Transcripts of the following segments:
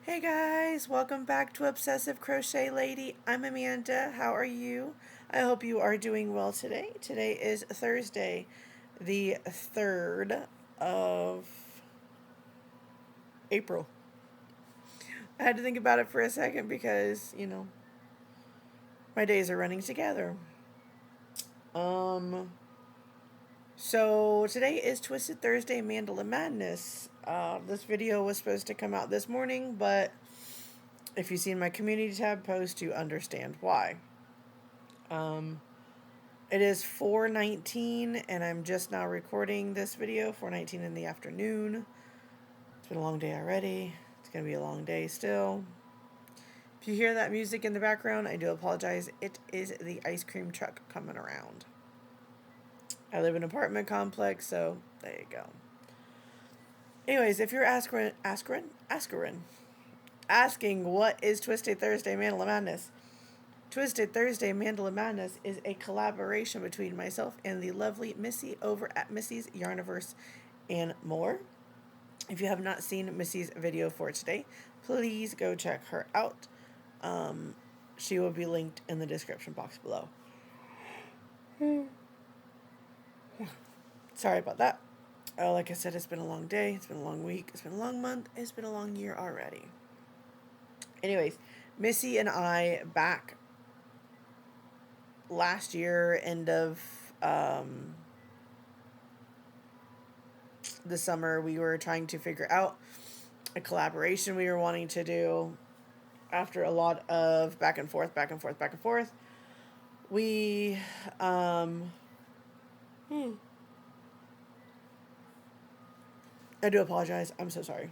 Hey guys, welcome back to Obsessive Crochet Lady. I'm Amanda. How are you? I hope you are doing well today. Today is Thursday, the 3rd of April. I had to think about it for a second because, my days are running together. Um, so today is Twisted Thursday Mandala Madness. This video was supposed to come out this morning, but if you've seen my community tab post, you understand why. It is 4:19 and I'm just now recording this video, 4:19 in the afternoon. It's been a long day already. It's going to be a long day still. If you hear that music in the background, I do apologize. It is the ice cream truck coming around. I live in an apartment complex, so there you go. Anyways, if you're asking what is Twisted Thursday Mandala Madness, Twisted Thursday Mandala Madness is a collaboration between myself and the lovely Missy over at Missy's Yarniverse and more. If you have not seen Missy's video for today, please go check her out. She will be linked in the description box below. Sorry about that. Like I said, it's been a long day, it's been a long week, it's been a long month, it's been a long year already. Anyways, Missy and I back last year, end of the summer, we were trying to figure out a collaboration we were wanting to do. After a lot of back and forth, we I do apologize. I'm so sorry.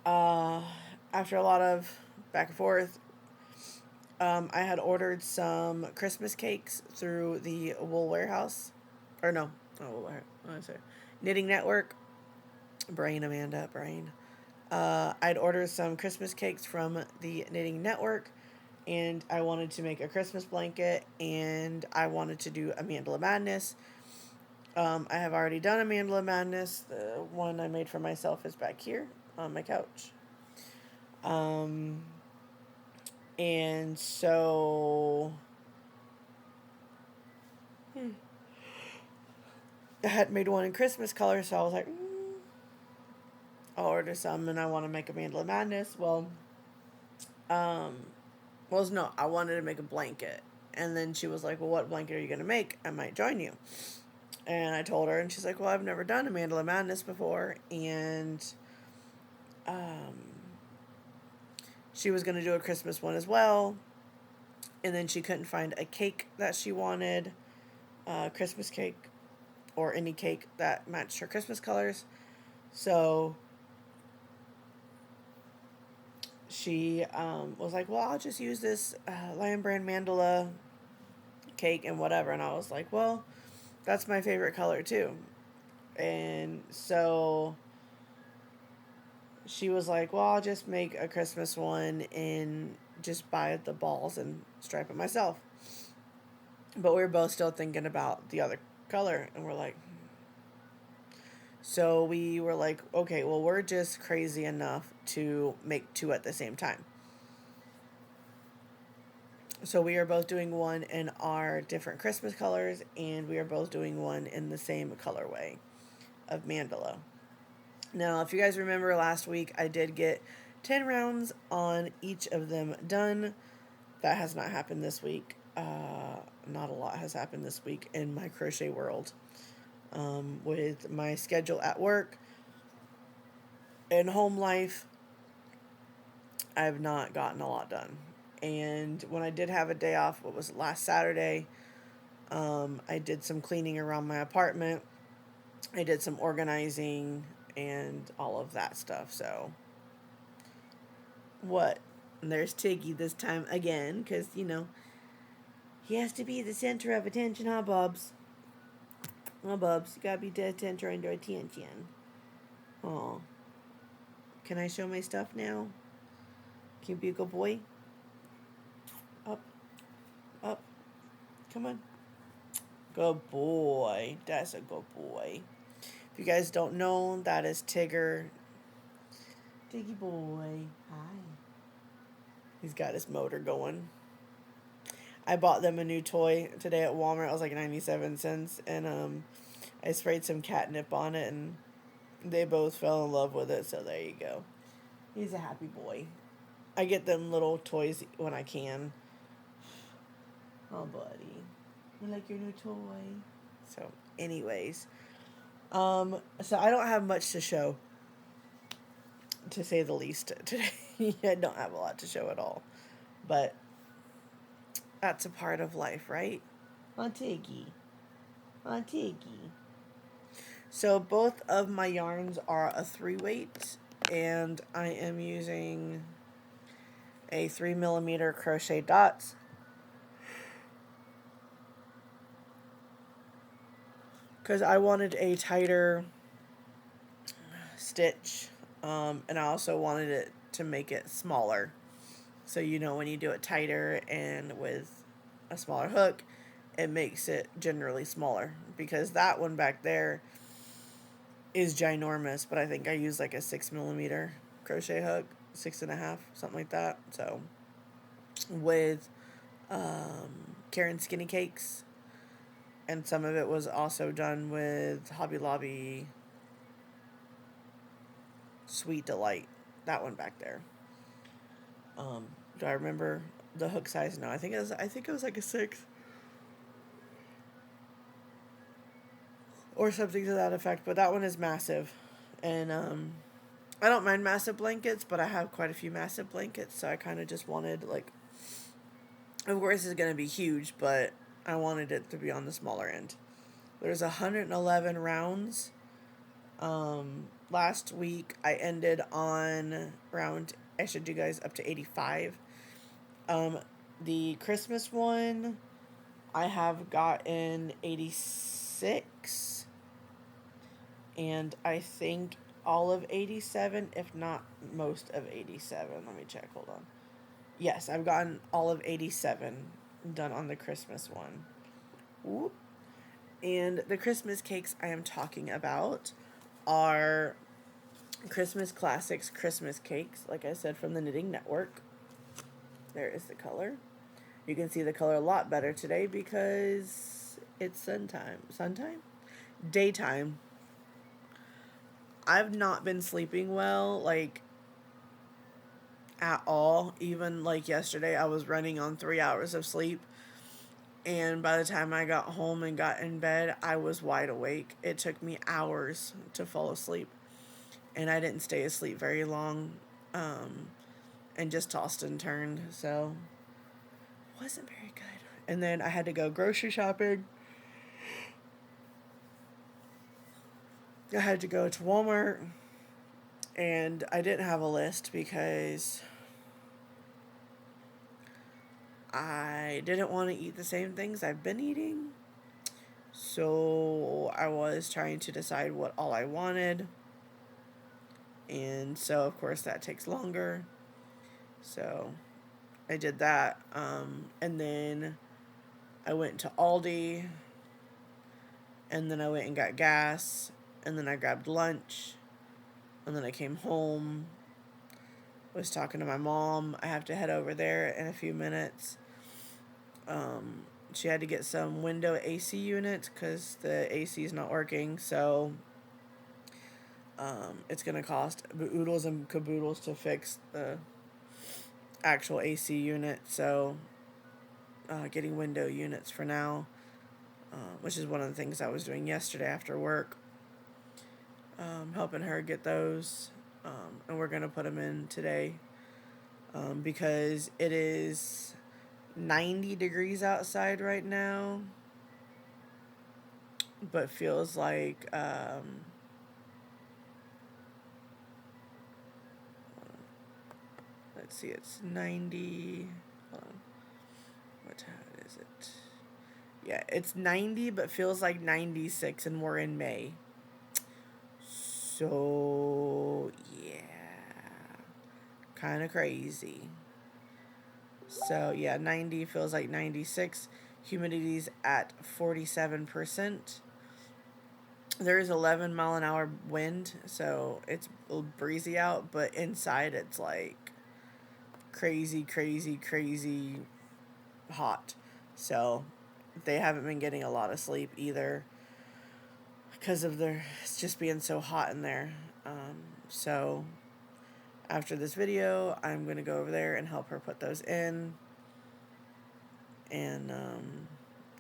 After a lot of back and forth, I had ordered some Christmas cakes through the Wool Warehouse, or no, what did I say? Knitting Network. Brain, Amanda, brain. I'd ordered some Christmas cakes from the Knitting Network, and I wanted to make a Christmas blanket, and I wanted to do a Mandala Madness. I have already done a Mandala Madness. The one I made for myself is back here on my couch. And so I had made one in Christmas color, so I was like, I'll order some, and I want to make a Mandala Madness. No, I wanted to make a blanket. And then she was like, well, what blanket are you going to make? I might join you. And I told her, and she's like, well, I've never done a Mandala Madness before. And she was going to do a Christmas one as well. And then she couldn't find a cake that she wanted, Christmas cake, or any cake that matched her Christmas colors. So she was like, well, I'll just use this Lion Brand Mandala cake and whatever. And I was like, well, that's my favorite color too. And so she was like, well, I'll just make a Christmas one and just buy the balls and stripe it myself. But we were both still thinking about the other color, and we're like, so we were like, okay, well, we're just crazy enough to make two at the same time. So we are both doing one in our different Christmas colors, and we are both doing one in the same colorway of Mandala. Now, if you guys remember last week, I did get 10 rounds on each of them done. That has not happened this week. Not a lot has happened this week in my crochet world. With my schedule at work and home life, I have not gotten a lot done. And when I did have a day off, what was it, last Saturday, I did some cleaning around my apartment. I did some organizing and all of that stuff. So, what? And there's Tiggy this time again, because, he has to be the center of attention, huh, Bubs? Oh, Bubs, you gotta be the center of attention. Oh. Can I show my stuff now? Can you be a good boy? Up. Up. Come on. Good boy. That's a good boy. If you guys don't know, that is Tigger. Tiggy boy. Hi. He's got his motor going. I bought them a new toy today at Walmart. It was like 97 cents. And I sprayed some catnip on it, and they both fell in love with it. So there you go. He's a happy boy. I get them little toys when I can. Oh, buddy. You like your new toy? So, anyways. So I don't have much to show, to say the least, today. I don't have a lot to show at all. But that's a part of life, right? On Tiggy. On Tiggy. So both of my yarns are a 3-weight, and I am using a 3mm crochet dots. Because I wanted a tighter stitch, and I also wanted it to make it smaller. So when you do it tighter and with a smaller hook, it makes it generally smaller. Because that one back there is ginormous, but I think I use like a 6mm crochet hook, 6.5, something like that. So with Karen Skinny Cakes, and some of it was also done with Hobby Lobby Sweet Delight, that one back there. Do I remember the hook size? No, I think it was like a 6 or something to that effect. But that one is massive, and I don't mind massive blankets, but I have quite a few massive blankets, so I kind of just wanted, like, of course it's going to be huge, but I wanted it to be on the smaller end. There's 111 rounds. Last week I ended on round, I should do guys up to 85. The Christmas one, I have gotten 86, and I think all of 87, if not most of 87. Let me check, hold on. Yes, I've gotten all of 87 done on the Christmas one. Whoop. And the Christmas cakes I am talking about are Christmas Classics Christmas cakes, like I said, from the Knitting Network. There is the color. You can see the color a lot better today because it's Suntime? Daytime. I've not been sleeping well, like, at all. Even, like, yesterday, I was running on 3 hours of sleep. And by the time I got home and got in bed, I was wide awake. It took me hours to fall asleep. And I didn't stay asleep very long. And just tossed and turned. So, it wasn't very good. And then I had to go grocery shopping. I had to go to Walmart. And I didn't have a list because I didn't want to eat the same things I've been eating. So I was trying to decide what all I wanted. And so, of course, that takes longer. So I did that. And then I went to Aldi. And then I went and got gas. And then I grabbed lunch. And then I came home. Was talking to my mom. I have to head over there in a few minutes. She had to get some window AC units because the AC is not working. So it's going to cost oodles and caboodles to fix the actual AC unit. So getting window units for now, which is one of the things I was doing yesterday after work. Helping her get those. And we're going to put them in today because it is 90 degrees outside right now, but feels like let's see, it's 90, hold on, what time is it? Yeah, it's 90 but feels like 96, and we're in May. So yeah, kind of crazy. So yeah, 90 feels like 96. Humidity's at 47%. There's 11-mile-an-hour wind, so it's a little breezy out, but inside it's like crazy, crazy, crazy hot. So they haven't been getting a lot of sleep either because of their it's just being so hot in there. So after this video, I'm going to go over there and help her put those in. And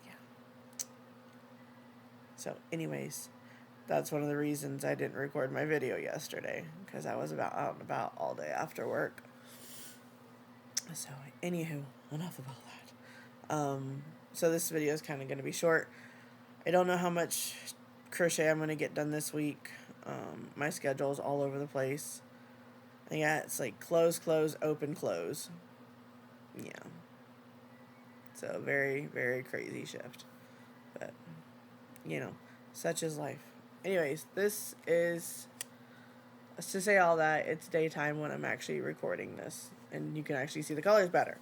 yeah. So anyways, that's one of the reasons I didn't record my video yesterday, because I was out and about all day after work. So anywho, enough about that. So this video is kind of going to be short. I don't know how much crochet I'm going to get done this week. My schedule is all over the place. Yeah, it's like close, close, open, close. Yeah. So very, very crazy shift. But, you know, such is life. Anyways, this is, to say all that, it's daytime when I'm actually recording this. And you can actually see the colors better.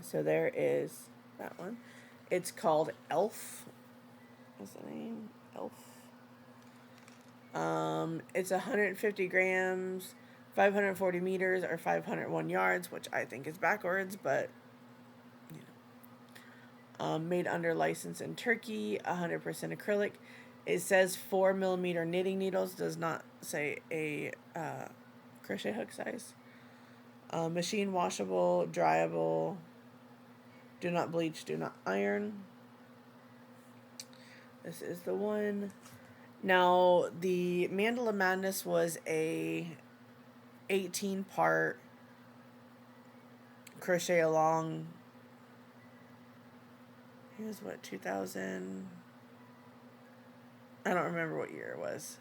So there is that one. It's called Elf. What's the name? Elf. It's 150 grams, 540 meters, or 501 yards, which I think is backwards, but you know. Made under license in Turkey, 100% acrylic. It says 4mm knitting needles, does not say a crochet hook size. Machine washable, dryable, do not bleach, do not iron. This is the one. Now, the Mandala Madness was a 18-part crochet along. Here's what, 2000. I don't remember what year it was.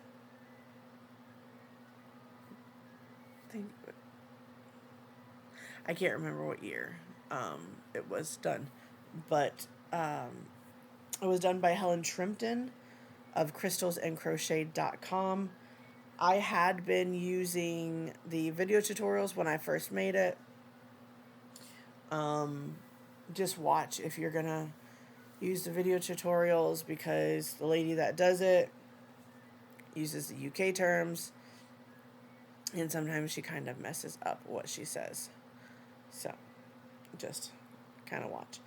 I can't remember what year it was done. But it was done by Helen Shrimpton of crystalsandcrochet.com. I had been using the video tutorials when I first made it. Just watch if you're going to use the video tutorials, because the lady that does it uses the UK terms, and sometimes she kind of messes up what she says. So, just kind of watch.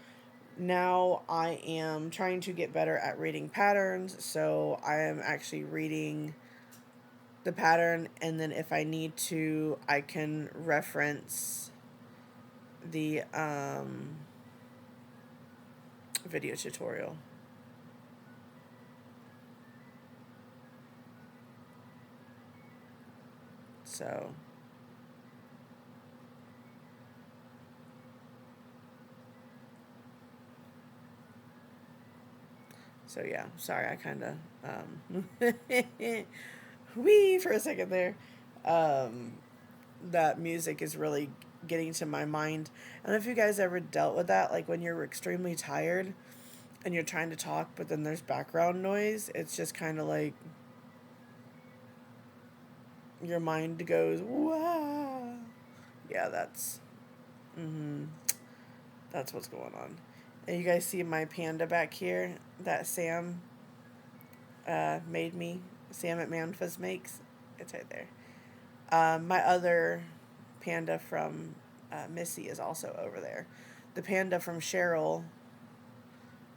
Now I am trying to get better at reading patterns, so I am actually reading the pattern, and then if I need to, I can reference the video tutorial. So yeah, sorry, I kind of wee for a second there. That music is really getting to my mind. I don't know if you guys ever dealt with that, like when you're extremely tired and you're trying to talk, but then there's background noise. It's just kind of like your mind goes, wow. Yeah, that's what's going on. And you guys see my panda back here that Sam made me. Sam at Manfas makes. It's right there. My other panda from Missi is also over there. The panda from Cheryl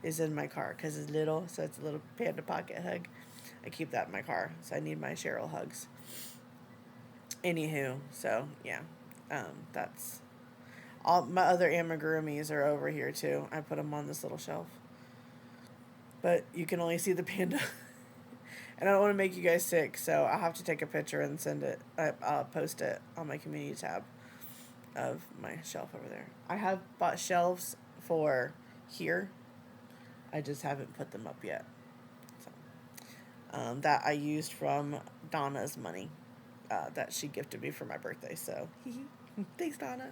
is in my car because it's little, so it's a little panda pocket hug. I keep that in my car, so I need my Cheryl hugs. Anywho, so yeah, that's all. My other amigurumis are over here too. I put them on this little shelf, but you can only see the panda. And I don't want to make you guys sick, so I'll have to take a picture and send it. I'll post it on my community tab of my shelf over there. I have bought shelves for here. I just haven't put them up yet. So, that I used from Donna's money that she gifted me for my birthday. So, thanks, Donna.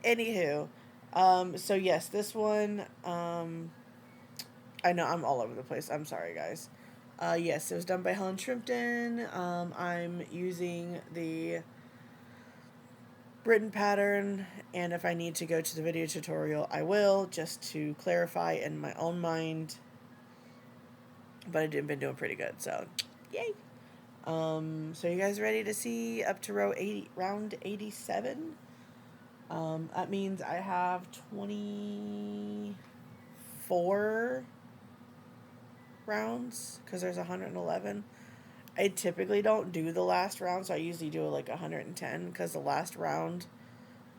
Anywho, so yes, this one, I know I'm all over the place. I'm sorry, guys. Yes, it was done by Helen Shrimpton. I'm using the written pattern, and if I need to go to the video tutorial, I will, just to clarify in my own mind but I've been doing pretty good, so yay. So you guys ready to see up to round 87? That means I have 24 rounds because there's 111. I typically don't do the last round, so I usually do like 110 because the last round,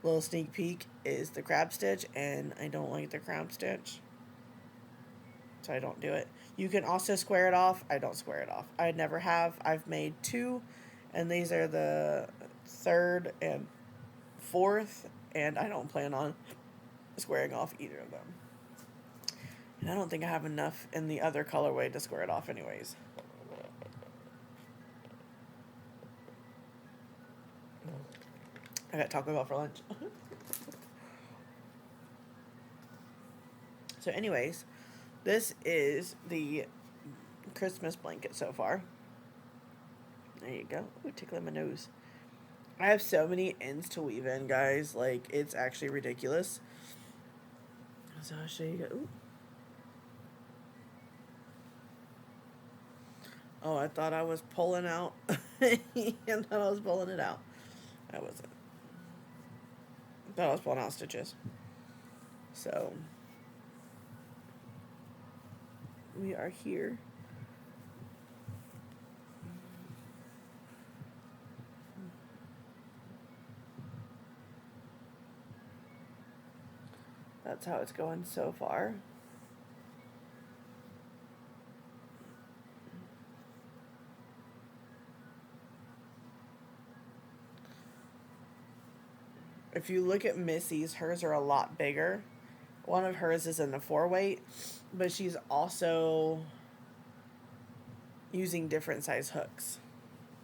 little sneak peek, is the crab stitch, and I don't like the crab stitch, so I don't do it. You can also square it off. I don't square it off. I never have. I've made 2, and these are the 3rd and 4th, and I don't plan on squaring off either of them. And I don't think I have enough in the other colorway to square it off anyways. I got Taco Bell for lunch. So anyways, this is the Christmas blanket so far. There you go. Ooh, tickling my nose. I have so many ends to weave in, guys. Like, it's actually ridiculous. So I'll show you. Ooh. Oh, I thought I was pulling out. And thought I was pulling it out. I wasn't. I thought I was pulling out stitches. So we are here. That's how it's going so far. If you look at Missy's, hers are a lot bigger. One of hers is in the 4-weight, but she's also using different size hooks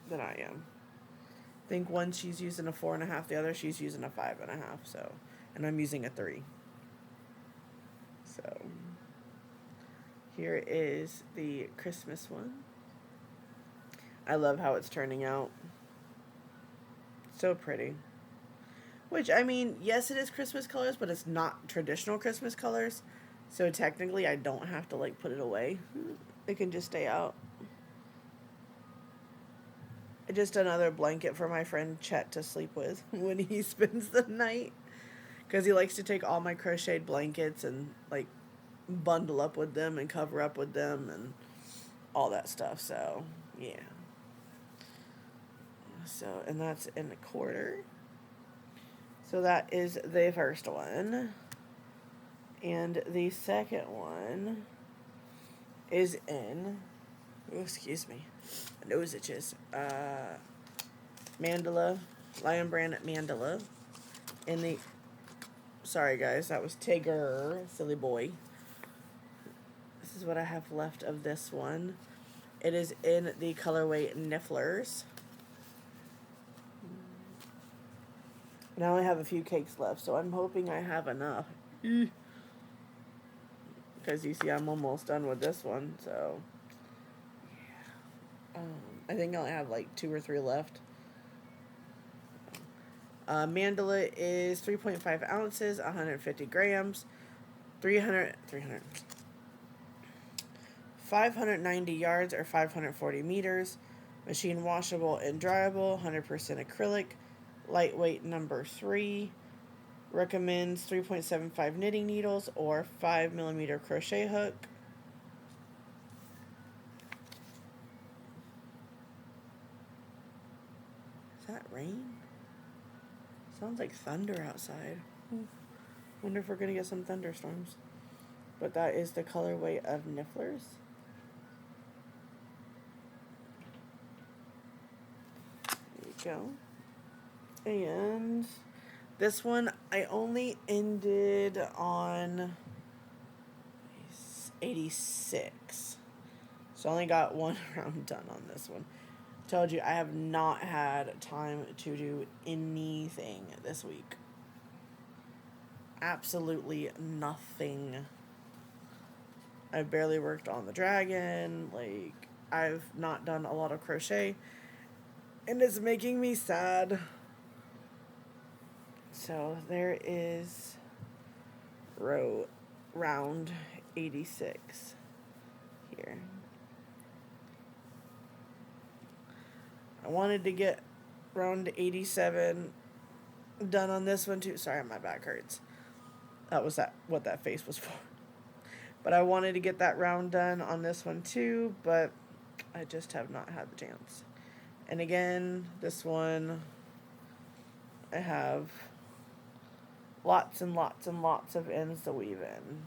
than I am. I think one she's using a 4.5, the other she's using a 5.5. So, and I'm using a 3. So, here is the Christmas one. I love how it's turning out. So pretty. Which, I mean, yes, it is Christmas colors, but it's not traditional Christmas colors. So technically, I don't have to, like, put it away. It can just stay out. Just another blanket for my friend Chet to sleep with when he spends the night. Because he likes to take all my crocheted blankets and, like, bundle up with them and cover up with them and all that stuff. So, yeah. So, and that's in a quarter. So that is the first one. And the second one is in, oh, excuse me, my nose itches, Mandala, Lion Brand Mandala. In the, sorry guys, that was Tigger, silly boy. This is what I have left of this one. It is in the colorway Nifflers. And I only have a few cakes left, so I'm hoping I have enough. Because you see, I'm almost done with this one, so yeah. I think I only have like 2 or 3 left. Mandala is 3.5 ounces, 150 grams, 590 yards or 540 meters, machine washable and dryable, 100% acrylic, lightweight number 3, recommends 3.75 knitting needles or 5mm crochet hook. Is that rain? Sounds like thunder outside. Wonder if we're gonna get some thunderstorms. But that is the colorway of Nifflers. There you go. And this one I only ended on 86. So I only got 1 round done on this one. Told you I have not had time to do anything this week. Absolutely nothing. I've barely worked on the dragon. Like, I've not done a lot of crochet. And it's making me sad. So there is round 86 here. I wanted to get round 87 done on this one too. Sorry, my back hurts. That was what that face was for. But I wanted to get that round done on this one too, but I just have not had the chance. And again, this one, I have lots and lots and lots of ends to weave in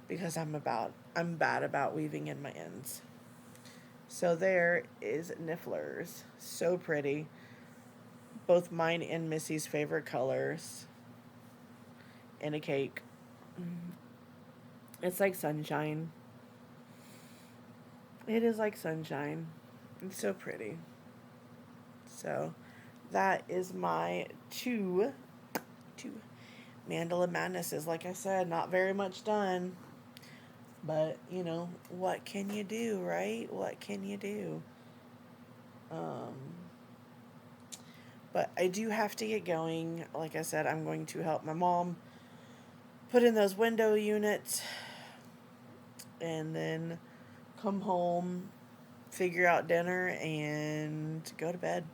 because I'm bad about weaving in my ends. So there is Nifflers. So pretty. Both mine and Missy's favorite colors. In a cake. It's like sunshine. It is like sunshine. It's so pretty. So that is my two Mandala Madnesses. Like I said, not very much done. But, you know, what can you do, right? What can you do? But I do have to get going. Like I said, I'm going to help my mom put in those window units and then come home, figure out dinner, and go to bed.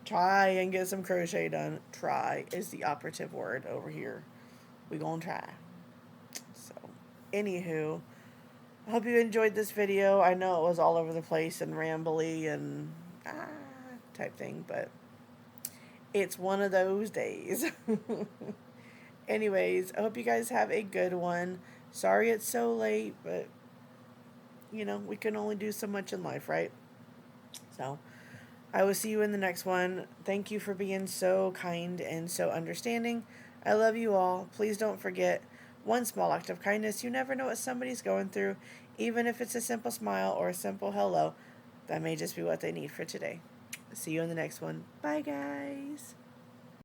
Try and get some crochet done. Try is the operative word over here. We gonna try. So, anywho, I hope you enjoyed this video. I know it was all over the place and rambly and type thing, but it's one of those days. Anyways, I hope you guys have a good one. Sorry it's so late, but, you know, we can only do so much in life, right? So, I will see you in the next one. Thank you for being so kind and so understanding. I love you all. Please don't forget, one small act of kindness. You never know what somebody's going through, even if it's a simple smile or a simple hello. That may just be what they need for today. See you in the next one. Bye, guys.